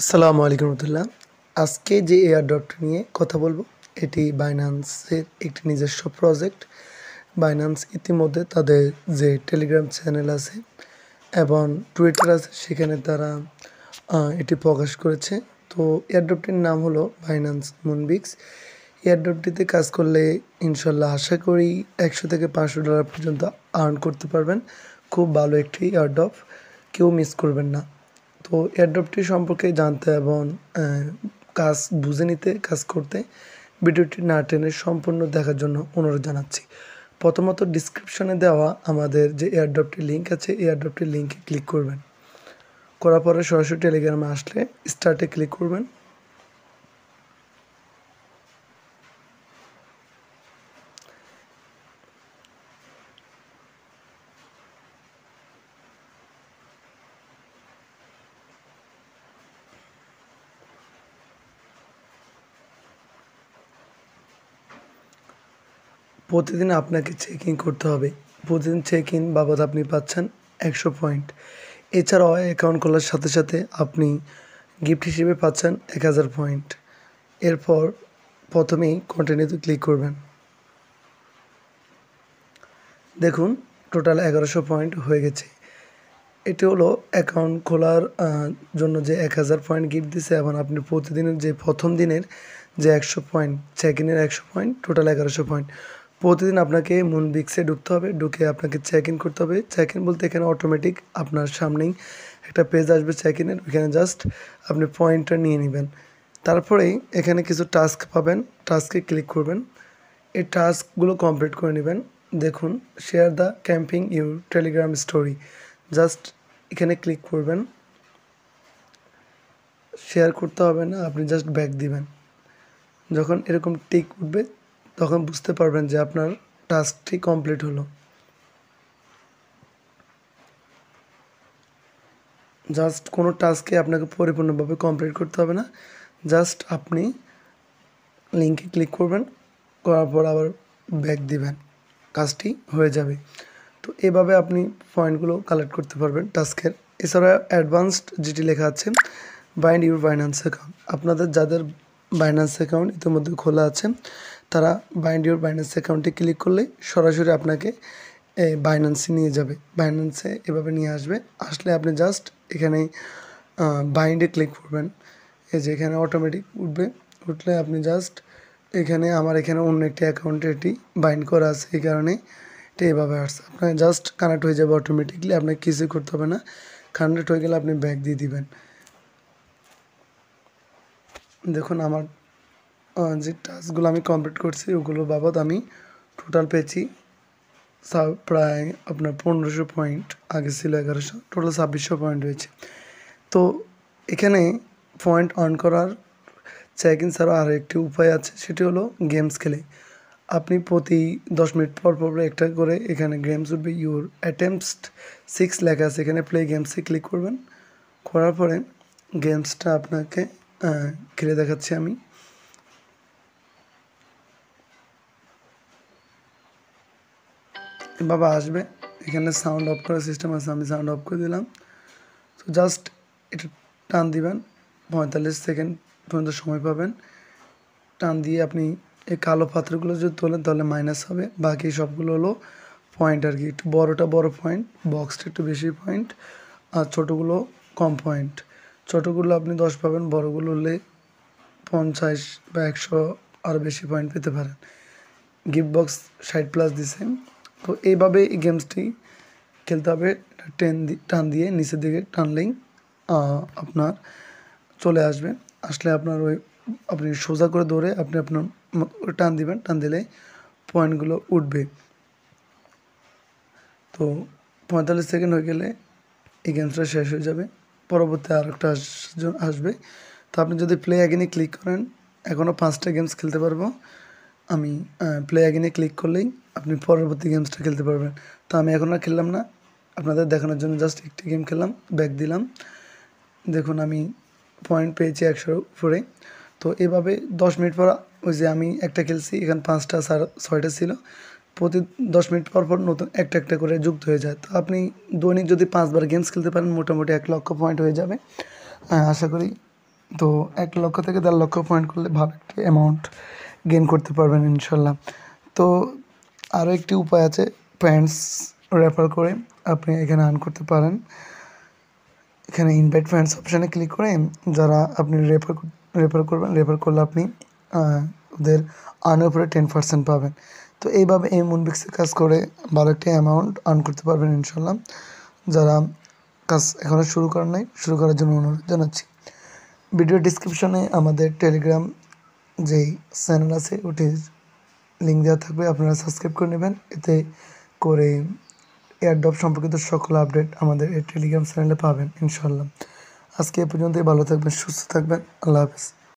আসসালামু আলাইকুম রহমতুল্লাহ। আজকে যে এয়ারড্রপটা নিয়ে কথা বলবো এটি বাইন্যান্সের একটি নিজস্ব প্রজেক্ট। বাইন্যান্স ইতিমধ্যে তাদের যে টেলিগ্রাম চ্যানেল আছে এবং টুইটার আছে সেখানে তারা এটি প্রকাশ করেছে। তো এয়ারড্রপটির নাম হলো বাইন্যান্স মুনবিক্স। এয়ারড্রপটিতে কাজ করলে ইনশাল্লাহ আশা করি 100 থেকে $500 পর্যন্ত আর্ন করতে পারবেন। খুব ভালো একটি এয়ারড্রপ, কেউ মিস করবেন না। তো এয়ারড্রপটি সম্পর্কে জানতে এবং কাজ বুঝে নিতে কাজ করতে ভিডিওটি না টেনে সম্পূর্ণ দেখার জন্য অনুরোধ জানাচ্ছি। প্রথমত ডিসক্রিপশনে দেওয়া আমাদের যে এয়ারড্রপটির লিঙ্ক আছে এয়ারড্রপটির লিঙ্কে ক্লিক করবেন। করার পরে সরাসরি টেলিগ্রামে আসলে স্টার্টে ক্লিক করবেন। প্রতিদিন আপনাকে চেক ইন করতে হবে। প্রতিদিন চেক ইন বাবদ আপনি পাচ্ছেন 100 পয়েন্ট। এছাড়াও অ্যাকাউন্ট খোলার সাথে সাথে আপনি গিফট হিসেবে পাচ্ছেন 1000 পয়েন্ট। এরপর প্রথমেই কন্টিনিউতে ক্লিক করবেন। দেখুন টোটাল 1100 পয়েন্ট হয়ে গেছে। এটি হলো অ্যাকাউন্ট খোলার জন্য যে 1000 পয়েন্ট গিফট দিছে এবং আপনি প্রতিদিনের যে প্রথম দিনের যে 100 পয়েন্ট, চেক ইনের 100 পয়েন্ট, টোটাল 1100 পয়েন্ট। প্রতিদিন আপনাকে মুনবিক্সে ঢুকতে হবে, ঢুকে আপনাকে চেক ইন করতে হবে। চেক ইন বলতে এখানে অটোমেটিক আপনার সামনেই একটা পেজ আসবে চেক ইনের, ওইখানে জাস্ট আপনি পয়েন্টটা নিয়ে নেবেন। তারপরেই এখানে কিছু টাস্ক পাবেন, টাস্কে ক্লিক করবেন। এই টাস্কগুলো কমপ্লিট করে নেবেন। দেখুন share the camping your Telegram story, just এখানে ক্লিক করবেন। শেয়ার করতে হবে না, আপনি জাস্ট ব্যাক দিবেন। যখন এরকম টিক উঠবে তখন বুঝতে পারবেন যে আপনার টাস্কটি কমপ্লিট হলো। জাস্ট কোনো টাস্কে আপনাকে পরিপূর্ণভাবে কমপ্লিট করতে হবে না, জাস্ট আপনি লিঙ্কে ক্লিক করবেন, করার পর আবার ব্যাক দিবেন, কাজটি হয়ে যাবে। তো এভাবে আপনি পয়েন্টগুলো কালেক্ট করতে পারবেন টাস্কের। এছাড়া অ্যাডভান্সড যেটি লেখা আছে বাইন্ড ইউর বাইন্যান্স অ্যাকাউন্ট, আপনাদের যাদের বাইন্যান্স অ্যাকাউন্ট ইতিমধ্যে খোলা আছে তারা বাইন্ড ইউর বাইন্যান্স অ্যাকাউন্টে ক্লিক করলে সরাসরি আপনাকে বাইন্যান্সে নিয়ে যাবে। বাইন্যান্সে এভাবে নিয়ে আসবে, আসলে আপনি জাস্ট এখানে বাইন্ডে ক্লিক করবেন। এই যে এখানে অটোমেটিক উঠবে, উঠলে আপনি জাস্ট এখানে আমার এখানে অন্য একটি অ্যাকাউন্টে এটি বাইন্ড করা আছে, এই কারণে এটা এভাবে আসছে। আপনার জাস্ট কানেক্ট হয়ে যাবে অটোমেটিকলি, আপনাকে কিছুই করতে হবে না। কানেক্ট হয়ে গেলে আপনি ব্যাক দিয়ে দিবেন। দেখুন আমার যে টাস্কগুলো আমি কমপ্লিট করছি ওগুলো বাবদ আমি টোটাল পেয়েছি প্রায় আপনার 1500 পয়েন্ট, আগে ছিল 1100, টোটাল 2600 পয়েন্ট হয়েছে। তো এখানে পয়েন্ট আর্ন করার চেক ইন ছাড়াও আরও একটি উপায় আছে, সেটি হলো গেমস খেলে। আপনি প্রতি 10 মিনিট পর পর একটা করে এখানে গেমস উঠবে, ইউর অ্যাটেম্পস 6 লেখা আছে, এখানে প্লে গেমসে ক্লিক করবেন। করার পরে গেমসটা আপনাকে খেলে দেখাচ্ছি আমি। এভাবে আসবে, এখানে সাউন্ড অফ করার সিস্টেম আছে, আমি সাউন্ড অফ করে দিলাম। তো জাস্ট এটা টান দিবেন, 45 সেকেন্ড পর্যন্ত সময় পাবেন। টান দিয়ে আপনি এই কালো পাথরগুলো যদি তোলেন তাহলে মাইনাস হবে, বাকি সবগুলো হলো পয়েন্ট আর কি। একটু বড়টা বড় পয়েন্ট, বক্সটা একটু বেশি পয়েন্ট, আর ছোটোগুলো কম পয়েন্ট। ছোটোগুলো আপনি 10 পাবেন, বড়গুলো হলে 50 বা 100 আরও বেশি পয়েন্ট পেতে পারেন। গিফট বক্স 60+ দিছে। তো এইভাবে এই গেমসটি খেলতে হবে। টান দিয়ে নিচের দিকে টানলেই আপনার চলে আসবে। আসলে আপনার ওই আপনি সোজা করে ধরে আপনি আপনার টান দিবেন, টান দিলে পয়েন্টগুলো উঠবে। তো 45 সেকেন্ড হয়ে গেলে এই গেমসটা শেষ হয়ে যাবে, পরবর্তী আরেকটা আসবে। তো আপনি যদি প্লে অ্যাগেনে ক্লিক করেন, এখনও 5টা গেমস খেলতে পারবো আমি। প্লে অ্যাগেনে ক্লিক করলেই আপনি পরবর্তী গেমসটা খেলতে পারবেন। তো আমি এখন আর খেললাম না, আপনাদের দেখানোর জন্য জাস্ট একটি গেম খেললাম, ব্যাক দিলাম। দেখুন আমি পয়েন্ট পেয়েছি 100-র উপরে। তো এভাবে 10 মিনিট পর, ওই যে আমি একটা খেলছি এখানে 5টা 6টা ছিল, প্রতি 10 মিনিট পর পর নতুন একটা একটা করে যুক্ত হয়ে যায়। তো আপনি দৈনিক যদি 5বার গেমস খেলতে পারেন মোটামুটি 1 লক্ষ পয়েন্ট হয়ে যাবে। আশা করি তো 1 লক্ষ থেকে 1.5 লক্ষ পয়েন্ট করলে ভালো একটি অ্যামাউন্ট গেইন করতে পারবেন ইনশাল্লাহ। তো আরও একটি উপায় আছে, পয়েন্টস রেফার করে আপনি এখানে আর্ন করতে পারেন। এখানে ইনভাইট ফ্রেন্ডস অপশানে ক্লিক করে যারা আপনি রেফার করবেন, রেফার করলে আপনি ওদের আর্নের উপরে 10% পাবেন। তো এইভাবে এই মুনবিক্সে কাজ করে ভালো একটি অ্যামাউন্ট আর্ন করতে পারবেন ইনশাল্লাহ। যারা কাজ এখনও শুরু করেন নাই, শুরু করার জন্য অনুরোধ জানাচ্ছি। ভিডিও ডিসক্রিপশনে আমাদের টেলিগ্রাম যেই চ্যানেল আছে ওটির লিঙ্ক দেওয়া থাকবে, আপনারা সাবস্ক্রাইব করে নেবেন। এতে করে এয়ারড্রপ সম্পর্কিত সকল আপডেট আমাদের এই টেলিগ্রাম চ্যানেলে পাবেন ইনশাল্লাহ। আজকে এ পর্যন্তই, ভালো থাকবেন, সুস্থ থাকবেন, আল্লাহ হাফেজ।